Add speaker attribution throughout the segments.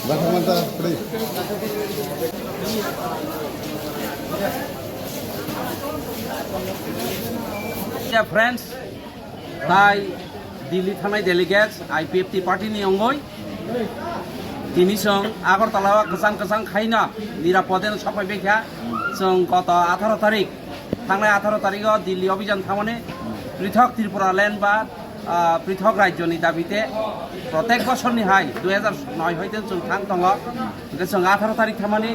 Speaker 1: Friends, তাই দিল্লি থানায় delegates IPFT পার্টিनि अंगय दिनै जों आगरतलायाव गोजान खायना निरापदेनो सफायबायखा जों गत 18 तारिख थांनाय 18 तारिखआव दिल्ली अभियान थांनानै पृथक त्रिपुरा लेण्ड बा पृथक राज्यनि दाबिते प्रत्येक बोसोरनिहाय 2009 हयते जों थां दङ जों 18 तारिख थांनानै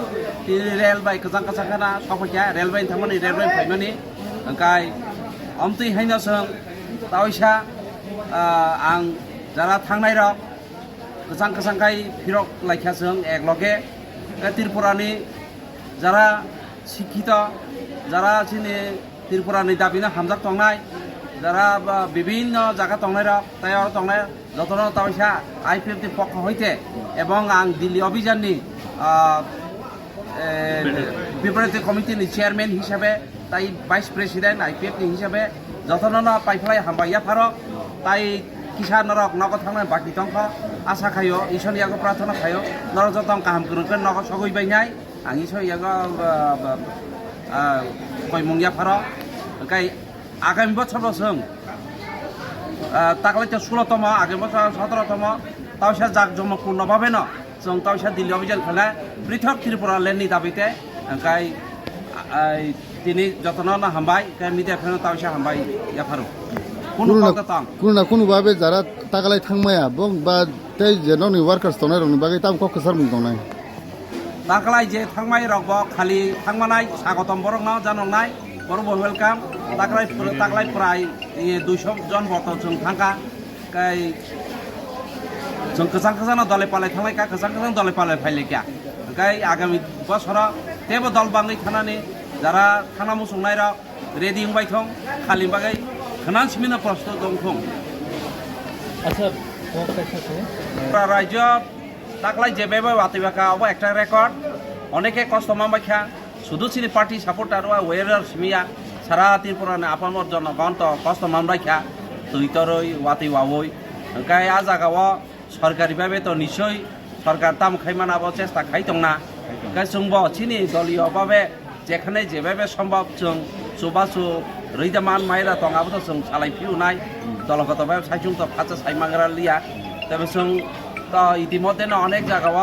Speaker 1: रेलवे गोजान खाना सफायखा रेलवे थांनानै रेलवे फैनानै ओंखाय अमतै हायना जों दावैसा आं जारा थांनाय रक गोजान खाय फिरक लायखा जों एकलगे त्रिपुरानि जारा शिक्षित जारा जोंनि त्रिपुरानि दाबिनो हामजाक दंनाय जारा विभिन्न जायगा दंनाय रक तायाव दंनाय जतन दावैसा IPFT पक्ष हयते एवं आं दिल्ली अभियाननि प्रिपारेटरि कमिटिनि चेयारमेन हिसाबै ताई भाइस प्रेसिडेंट IPFT हिसाबै जतननो पाइफ्लाय हामबाया फारक ताई किसान रक नगद थांनाय बाकी दंख आशा खायो इसोरनि आगो प्रार्थना खायो नर जतन गाहाम गोरोंखौ नगद सगैबायनाय आं इसोरनि आगो कयमुंया फारक ओंखाय आगामी बोसोराव जों दाख्लैथ 16तम आगामी बोसोराव 17तम तावसा जाकजमकपूर्णभावेनो जों तावसा दिल्ली अभियान खालाय पृथक त्रिपुरा लेण्डनि दाबिते ओंखाय दिनै जतननो हामबाय मिडियाफोरनो तावसा हामबाय याफारो
Speaker 2: কোনোভাবে যারা তাকালাই থাংমায়া বা তাই যেন ওয়ার্কার্স দনাই রং বাকি তাম কক সার মুং দনাই
Speaker 1: তাকালাই যে থাংমাই রক খালি থাংমানাই স্বাগতম বরং না জাননাই বড় ওয়েলকাম তাকালাই প্রায় 200 জন বত जों थांगा কাই जों गोजान दले पालाय थांलायका गोजान दले पालाय फायलायका काई आगामी बोसोराव तेबो दल बाङै थानानै जारा थांना मुसुंनाय रक रेडि हबाय थं खालि बागै खनानसिमिनो प्रस्তুत दंथं
Speaker 3: আচ্ছা
Speaker 1: রাজ্য তাকলাই যেভাবে বাতিবাকা অব একটা রেকর্ড অনেকে কষ্ট মামাখা শুধু চিনি পার্টি সাপোর্টার ওয়েরার সিমিয়া সারা ত্রিপুরানি আপামর জনগণ তো কষ্ট মামরাখা তুইতরই ওয়াতি ওয়াওই ওंखाय आ जागाव सरकारिभाবে তো নিশ্চয় সরকার তাম খাইমানাবো চেষ্টা খাইতংনা ओंखाय जोंबो चिनि दलीयभाবে যেখানে যেভাবে সম্ভব जों सुबासु रैदामान माइरा दंगाबो जों सालायफिउनाय दलगतभाবে सायजुं तो फाचा सायमांग्रा लिया तबे जों तो इतिमध्येनो अनेक जागाव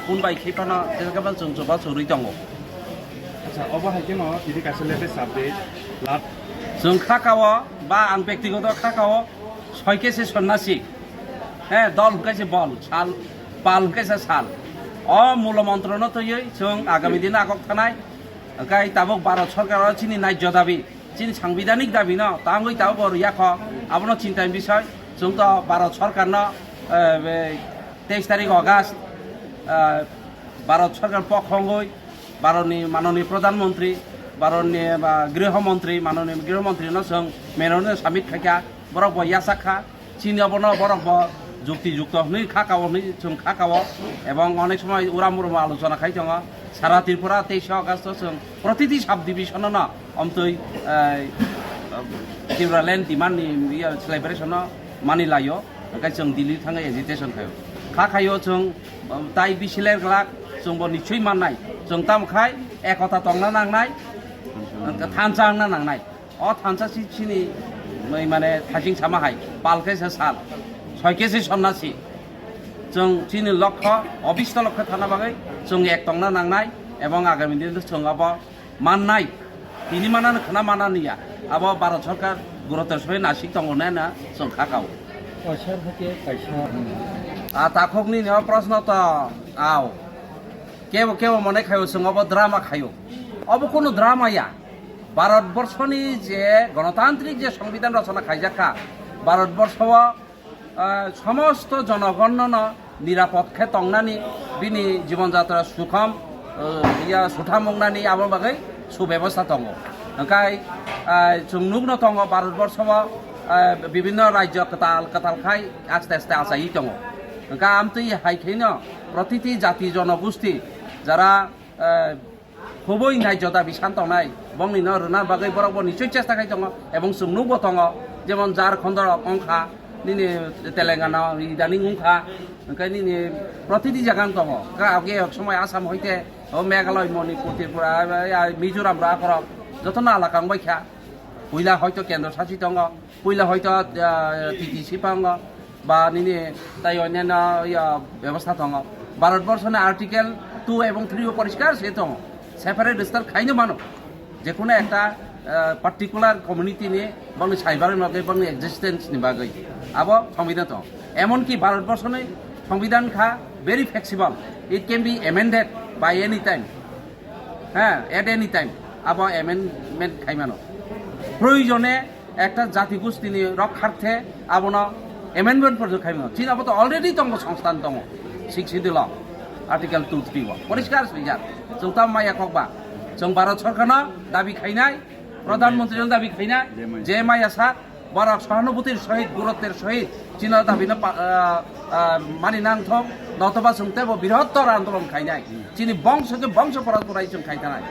Speaker 1: फुनबाय खैफानो जेरकम जों सुबासु रैदङ
Speaker 3: আচ্ছা অবহাইকেনো ইদি কাছলেতে সাবদে লাট
Speaker 1: जों खाकाव बा आं व्यक्तिगत खाकाव 6 केसि सन्नासि হ্যাঁ দল হুকাইছে বল সাল পাল হুকাইছে সাল মূল মন্ত্রণ তৈরি जों आगामी दिन आगक थानाय ओंखाय ताबो भारत सरकाराव चिनि नायज्य दाबि चिनि साংবিধানিक दाबि न तांगै ताबो बरियाख आबनो चिन्तानि विषय जों तो भारत सरकारनो 23 तारिख अगस्त भारत सरकार पक्षंगै भारतनि माननीय प्रधानमंत्री भारतनि गृहमंत्री माननीय गृहमंत्रीनो जों मेननो सामिट खायखा बरक यासाखा चिनियाबनो बरक যুক্তিযুক্ত হই খাকাও হই जों খাকাও এবং অনেক সময় উরামুরম আলোচনা খাই दङ সারা ত্রিপুরা 23 আগস্ট जों প্রতিটি সাব ডিভিশন না অমতই ত্রিপুরা ল্যান্ড ডিমান্ডनि सेलिब्रेशन मानि लायो ओंखाय जों दिल्ली थाङै एजिटेशन खायो जों ताई बिसिलेर ग्लाक जोंबो निश्चय माननाय जों तामखाय एकता दंना नांनाय थानसांना नांनाय थानसा सिनि माने थाजिं सामाहाय पालकेसे साल 6 केसि सन्नासि जों चिनि लक्ष्य अबिष्ट लक्ष्य थाना बागै जों एक दंना नांनाय एवं आगामी दिन जों अब माननाय तिनि मानानो खाना मानानिया अब भारत सरकार गुरुत्व सय नासिक दंगना जों खाकाव
Speaker 3: असार हके कायसा
Speaker 1: ताखकनि न प्रश्न त आव केव मने खायो जों अब ड्रामा खायो अब कोनो ड्रामाया भारतबर्षनि जे गणतान्त्रिक जे संविधान रचना खायजाखा भारतबर्षआव समस्त जनगणन निरापदखे तंनानि बिनि जीवन यात्रा सुखम सुथामंनानि आबो बागै सुव्यवस्था दङ ओंखाय जों नुग्न दङ भारतबर्षआव विभिन्न राज्य कतालखाय आस्ते आस्ते आसायै दङ ओंखाय आमतै हायखैनो प्रतिटी जाति जनगोष्ठी যারা খুবই ন্যায্য দাবি সান্তনায় বংনি রুনার বাগै বরাবর নিশ্চয় চেষ্টা খাই दङ এবং जों नुबो दङ যেমন ঝাড়খণ্ডর अंखा নিনে তেলেঙ্গানা ইদানিং হুঁখা ওখানে নিনে প্রতিটি জায়গান দङ আগে এক সময় আসাম হইতে মেঘালয় মণিপুর ত্রিপুরা মিজোরাম রাখরক যত না আলাকাং বাইখা পইলা হয়তো কেন্দ্র শাসিত দङ পইলা হয়তো টিটিসি দङ বা নিনে তাই অন্যান্য ব্যবস্থা দङ ভারতবর্ষনে আর্টিকেল 2 এবং 3 পরিষ্কার সে দङ সেপারেট স্টার খাইনো মানো যে কোনো একটা পার্টিকুলার কমিউনিটি নিয়ে বাংলা সাইবারের মধ্যে বাংলা এক্সিস্টেন্সনি বাগै আবো সংবিধান দङ এমনকি ভারতবর্ষনে সংবিধান খা very flexible it can be amended by any time হ্যাঁ এট এনি টাইম আবো এমেন্ডমেন্ট খাইমানো প্রয়োজনে একটা জাতিগোষ্ঠী নিয়ে রক্ষার্থে আবনো এমেন্ডমেন্ট পর্যন্ত খাইমানো চীন আবো তো অলরেডি দङ সংস্থান দङ শিক্ষিত আর্টিকেল 2 3 পরিষ্কার সুইজার চৌथा মাইয়া ককবা जों भारत सरकारनो दाबि खायनाय प्रधानमंत्रीजों दाबि खायनाय जे माइया सा बड़ा सहानुभूतिर सहित गुरुत्वेर सहित चीन दाबिनो मानिनांथों नतबा जोंते बृहत्तर आंदोलन खायनाय चीनी बंशके बंश परम्पराय जों खायथानाय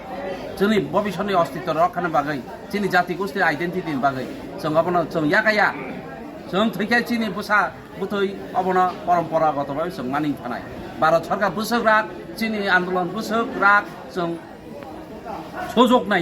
Speaker 1: जोंनि भबिष्यतनि अस्तित्व रक्षानि बागै चीनी जातिगोष्ठी आइडेन्टिटिनि बागै जों अबनो जों याकाया जों थैखाय चीनी बुसा बुथै अबनो परम्परागतभाबै जों मानि थानाय भारत सरकार बुसोग्रा चीनी आन्दोलन बुसोग्रा जों সুযোগ নাই